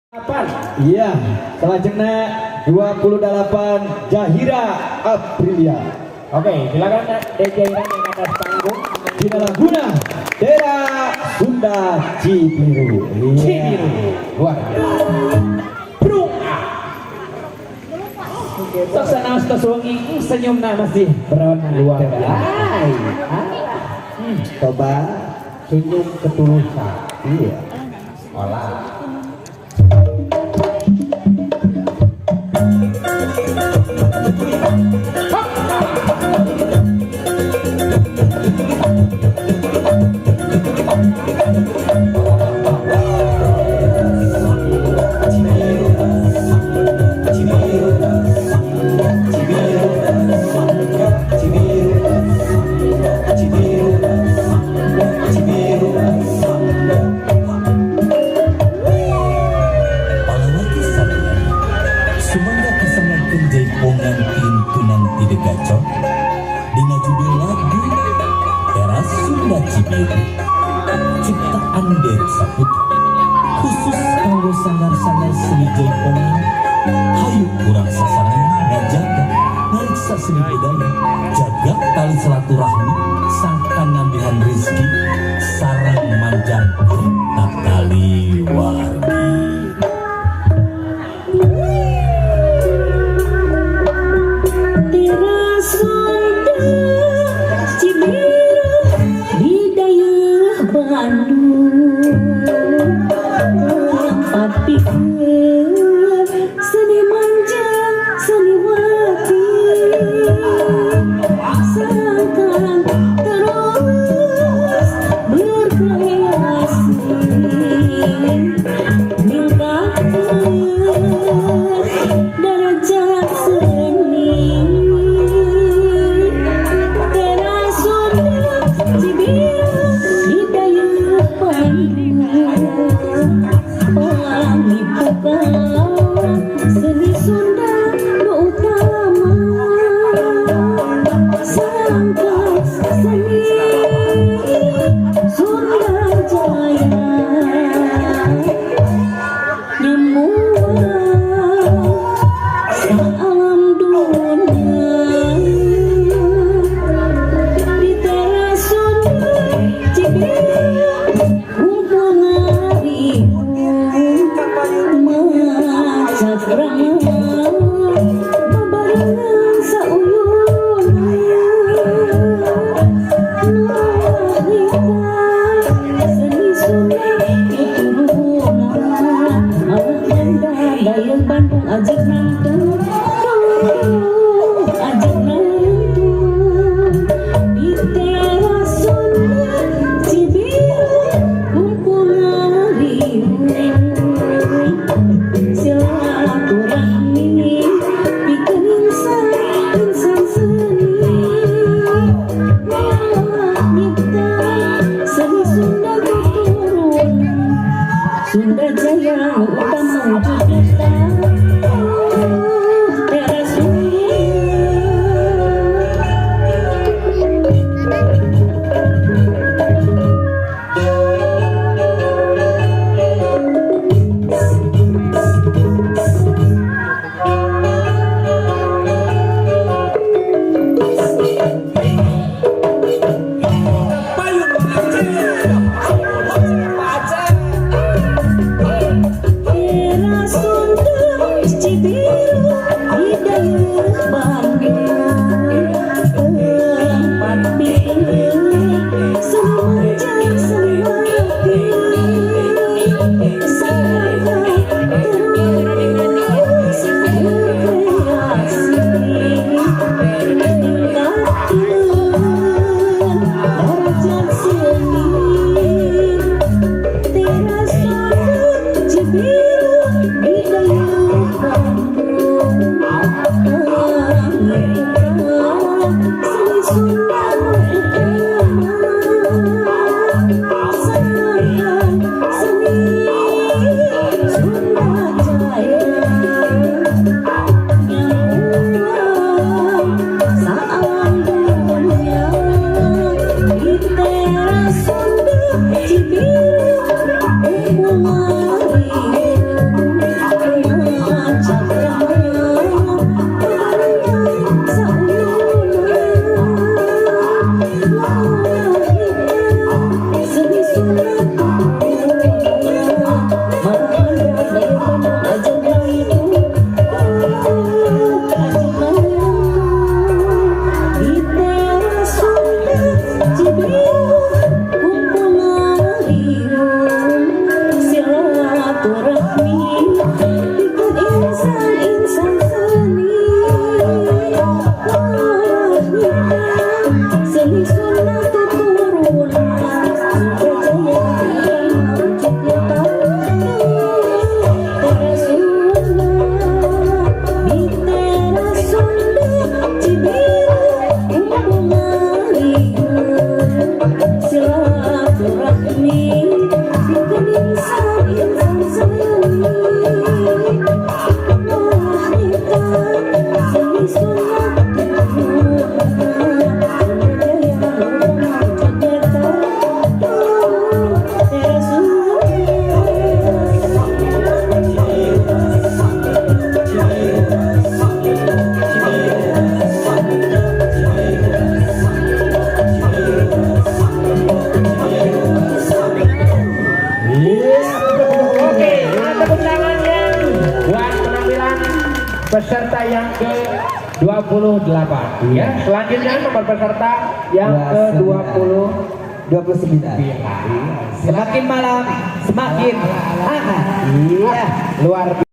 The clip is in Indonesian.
Iya, selanjutnya 28 Jahira Aprilia. Oke, silakan Jahira yang atas panggung. Dina Laguna, daerah Sunda Cibiru. Cibiru. Luar biasa. Suasana Ustaz Wangi senyumnya masih berwarna luar biasa. Coba senyum ketulusan. Iya. Olah. Ciptaan Dewi Saputra khusus kanggo sanggar-sanggar seni jaipongan hayu kurang sasaran ngajaga ngariksa seni budaya jaga tali silaturahmi sangkan ngambilan rezeki sarang manjang tak tali wargi. peserta yang ke 28 ya. Selanjutnya nomor peserta yang ke 29. Semakin malam semakin hangat. Iya, luar biasa.